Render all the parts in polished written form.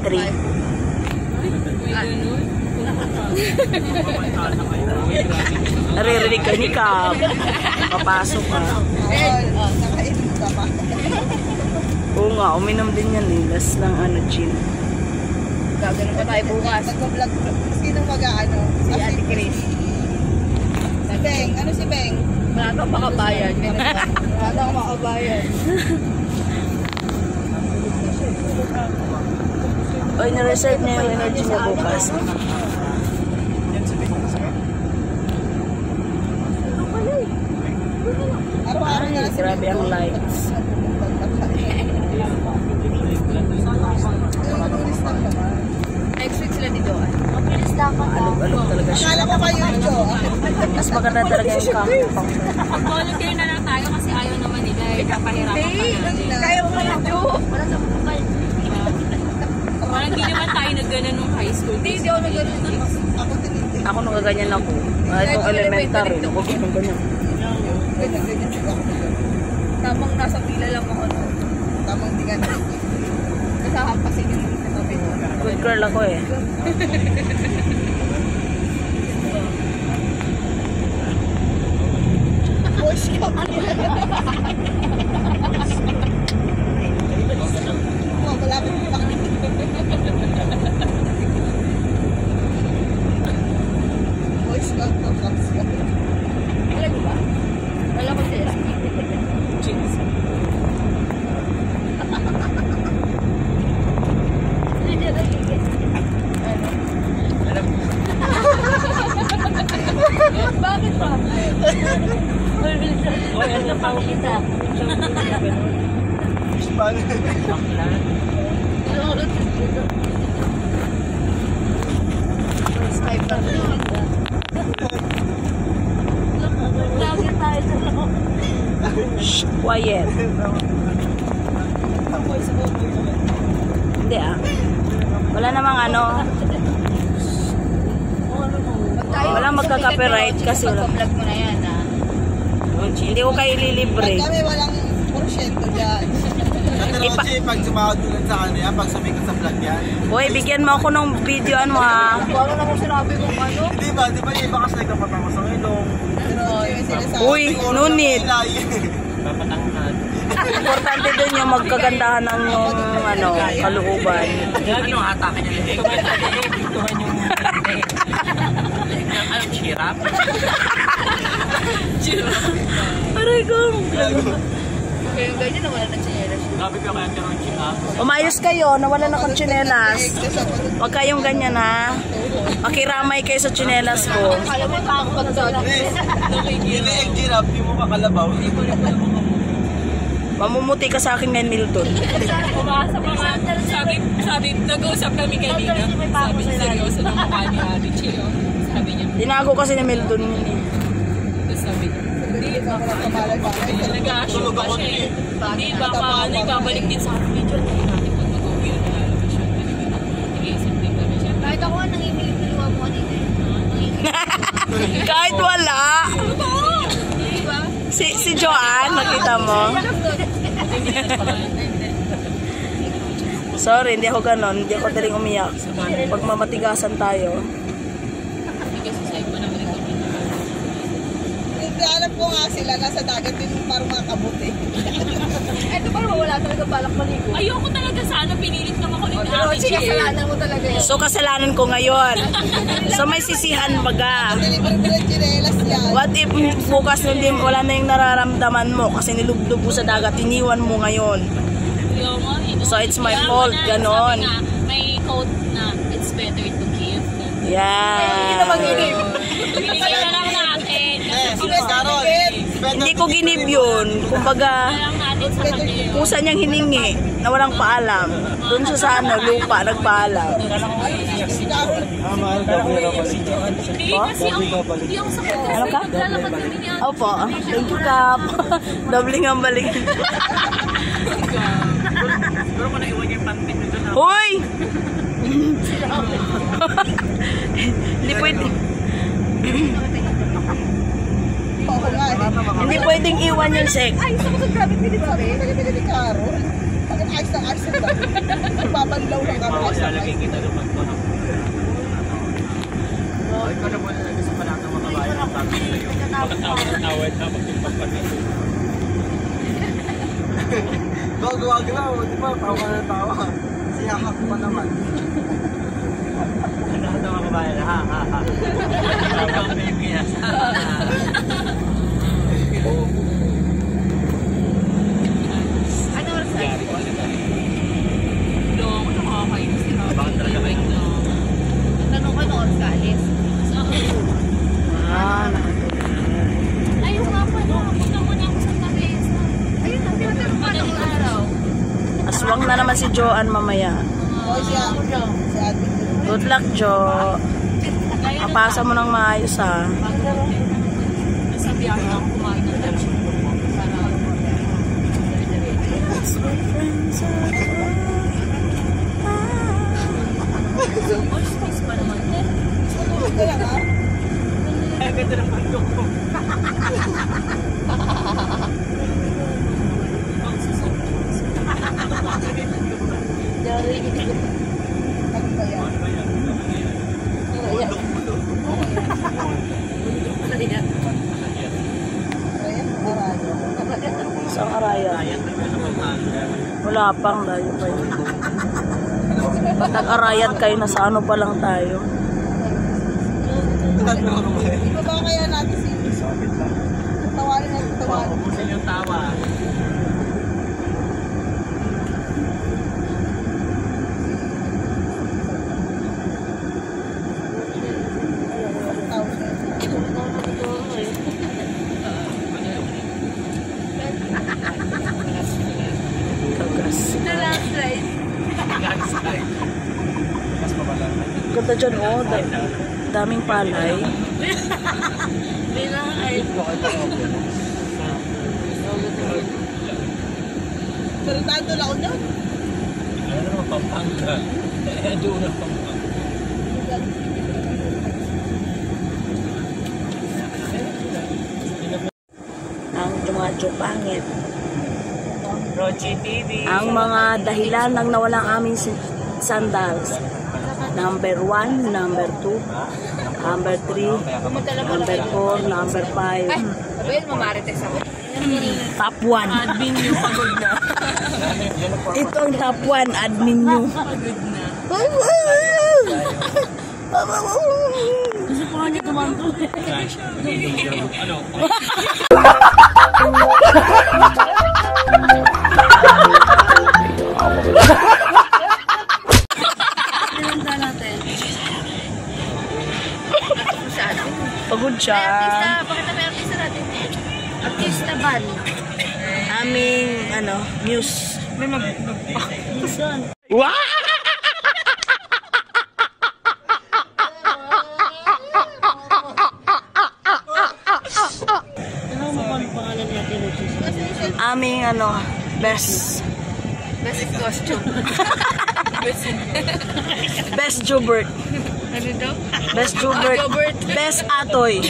entry. Naririnig ka ni Kap. Papasok ka. Oo nga, uminom din yan eh. Last lang gin. Gagano pa tayo bukas. Sino mag-ano? Si Ate Chris. Si Beng. Ano si Beng? Wala kang makabayan. Wala kang makabayan. Oy, na-reserve na yung energy niya bukas. Ay, grabe ang lights. Next week sila dito. Mabilis lang ka. Alog talaga siya. Akala ko kayo ito. Mas maganda talaga yung camera. Mag-volunteer na lang tayo kasi ayaw naman nila. Kapahirapan pa natin. Kaya mo pala, Jo. Wala sa bukal. Parang hindi naman tayo nag-ganon nung high school. Hindi ako nag-ganon. Ako din. Ako nagaganyan ako. Itong elementary. Ako ganyan. Tamang nasa pila lang ako. Tamang di ka na. Nasahampasin yung katabi mo. Good girl ako eh. Push ka. Malapit mo lang. Push ka. Push ka. Wala di ba? Wala ko siya. Cheers. Bakit ba? Wala na pa kita. Skype pa rin. Lagi tayo sa loob. Shh, quiet. Hindi ah. Wala namang ano. Walang magka-copyright kasi wala. Vlog mo na yan ah. Hindi ko kayo ililibre. Pag kami walang porsyento dyan. Rosie, pag sumahod ulit sa kanya, pag sabi ko sa vlog yan. Boy, bigyan mo ako ng videoan mo ha. Wala naman sinabi kung ano. Di ba yung iba kasi nagkapatama sa ilong. Pero yung sinasabi. Uy, no need. Papatangan. Importante din yung magkagandahan ng yung ano, kalooban. Ano ang atake niya? Ituhan yung ano, chirap? Aray ko. Kaya yung ganyan nawala na siya. Sabi ko kaya pero chirap. Umayos kayo, nawala na kong tsinelas. Huwag kayong ganyan ha. Makiramay kayo sa tsinelas ko. Alam mo pa ako pagdala. Hindi yung chirap, yung mukha kalabaw. Mamumuti ka sa akin ngayon, Milton. Umasa pa nga. Sabi, nag-uusap kami kanina. Sabi niya, seryoso na mukha ni Ate Chio. Sabi niya, Tinago kasi ni Milton yun eh. sabi niya, hindi, nag-a-assure pa siya eh. Hindi, baka ano, ibabalik din sa akin. Medyo natin natin pag mag-uwi na lalabas siya. Nag-iisip din kami siya. Kahit ako, nangipilig-piliwa mo kanina. Kahit wala. Diba? Si Joanne, nakita mo? Sorry, hindi ako ganon. Hindi ako daling umiyak. Pag mamatigasan tayo. Hindi, alam ko nga sila, nasa dagat din parang mga kabuti. Eto parang wala talaga balak maligo. Ayoko talaga sana, pinilit naman ako ni Pero Ate Chio. kasalanan mo talaga yun. So, kasalanan ko ngayon. So, may sisihan baga. Nilibre mo ng chinelas yan. What if bukas hindi, wala na yung nararamdaman mo kasi nilublob mo sa dagat, iniwan mo ngayon. So, it's my fault, ganon. Sabi nga, may quote na, it's better to give than Yeah. binigay na lang natin. Hindi ko ginib yun. Kumbaga, Lang natin sa kanila. kusa niyang hiningi na walang paalam. Doon siya sa ano, lupa, nagpaalam. Hindi kasi hindi ako sa kanila. Ano ka? Lalakad kami ni Ate. Opo. Thank you, Kap. Dobling ang balik. Pero kung naiwan niya yung pantin na doon. Hoy! Hindi pwede. Hindi pwedeng iwan yung sek. Ay, gusto ko sa grabe pinit sa rin. Nagpili ni Caro. ayos na ayos na lang. Babanlaw lang kami. Oo, lalagay kita naman ko. Ay, ko na muna lagi sa palang ng mga bayan ng sabi sa'yo. Makatawad na magpagpagpagpag. Wag lang, di ba? Tawa na tawa. Siyahak pa naman. Ano ito mga bayan? Ha, ha, ha. Ang Pilipinas. Ano oras na? Long, nakakainis sila. Bakit talaga kayo? Tanong ko na oras ka alis. Ayun nga pa, punta muna ako sa Teresa. Ayun na, tinatanong ko ng araw. Aswang na naman si Joanne mamaya. O siya. Si ate. Good luck, Jo. Kapasa mo ng maayos, ha. Nasa biyahe ako kumain ng lunch. Para space pa naman. Ito lang ha? Ay, ganda ng pandok ko. Ano ba yan? Ayan, marami. Isang araya. Wala pang tayo pa yun. Nag-arayat kayo, nasa ano pa lang tayo. Iba ba kaya natin si tawarin natin tawarin? Ubusin yung tawa. Kagas. Landslide. Landslide. Mas mabala. Ganda dyan, oh. Daming palay. Pero tayo doon ako doon. Ano naman Pampanga? Doon ang Pampanga. Ang dumadyo pangit. Rochi TV. Ang mga dahilan ng nawalang aming sandals. Number 1, number 2, number 3, number 4, number 5. Sabihin mo Marites ako. Top 1. Admin yung pagod na. Ito ang top 1, admin nyo. Pagod na. Kasi pa niya tumanto. Ano? Tinanda natin. Pagod siya. Bakit na may artista natin? Artista band. Aming, muse. May Aming, best. Best costume. Best Jubert. Ano daw? Best Jubert. Best Atoy.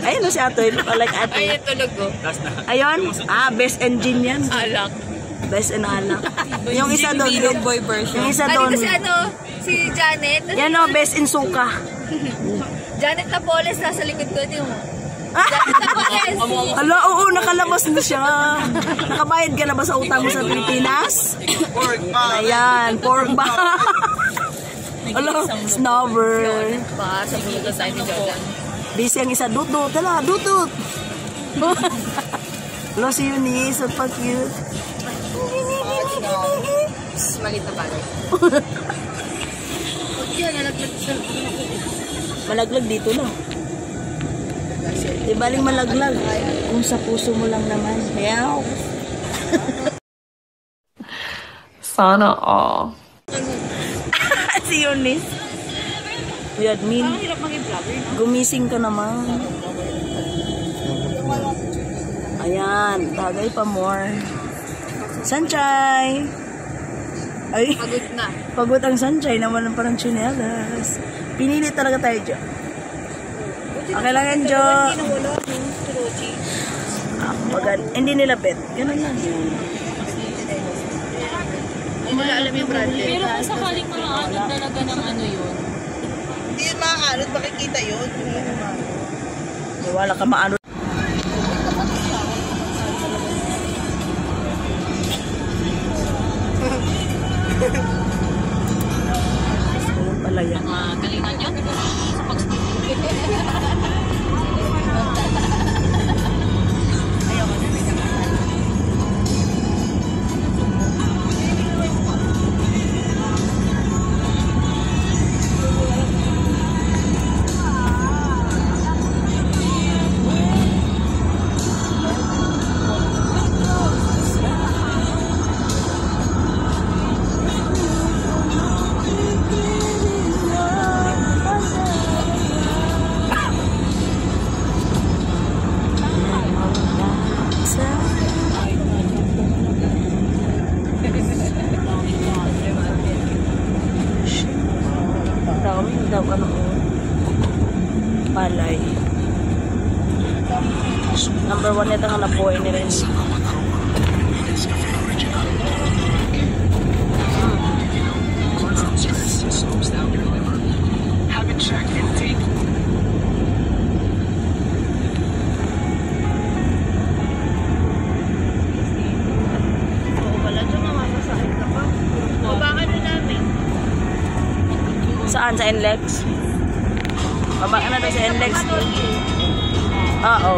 Ayun si Atoy. Look like Atoy. Ay, tulog ko. Ayun. Best engine yan. Alak. Best and alak. Yung isa doon. boy version. Yung isa Ano doon. kasi si Janet. Yan o, best in suka. Janet Napoles nasa likod ko. Ito yung Janet Napoles. Hala, oo, nakalabas na siya. Nakabayad ka na ba sa utang mo sa Pilipinas? Pork pa. Ayan, pork ba? Hala, snobber. Pa, sa pulo tayo ni Jordan. Busy ang isa, dut-dut. Hala, dut-dut. Hala, si Eunice, at pa-cute. Malit na bagay. Yan, nalaglag siya. Malaglag dito lang. Di baling malaglag. Kung sa puso mo lang naman. Meow. Sana all. Si Eunice. Uy, admin. Hirap maging vlogger, no? Gumising ka naman. Ayan, tagay pa more. Sanchay! Ay, Pagod na. pagod ang Sanchay naman ng parang chinelas. Pinili talaga tayo, Jo. Okay lang yan, Jo. Hindi nawala, no? Si Rochi. Hindi nila bet. Ganun lang. nila alam yung brand eh. Pero kung sakaling mga ano talaga ng ano yun. Hindi yun maaalot, makikita yun. Wala ka maano. Ayun pala yan. Galingan niya. Sa daw ano palay. Number 1 nito nga nabuhay nila yun. Saan? Sa NLEX? Baba ka na daw sa NLEX. Oo.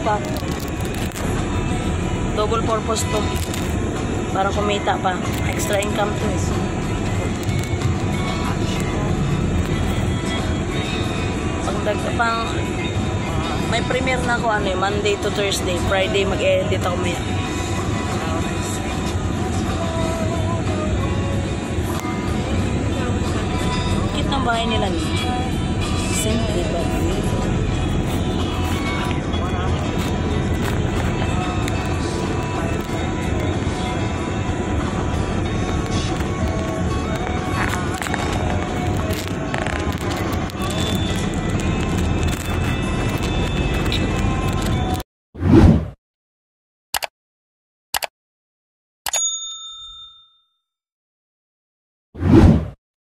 Pa. Double purpose to. Para kumita pa. Extra income to eh. Pang may premiere na ako ano eh, Monday to Thursday. Friday mag-edit ako maya. Kit ng bahay nila niya. Simple but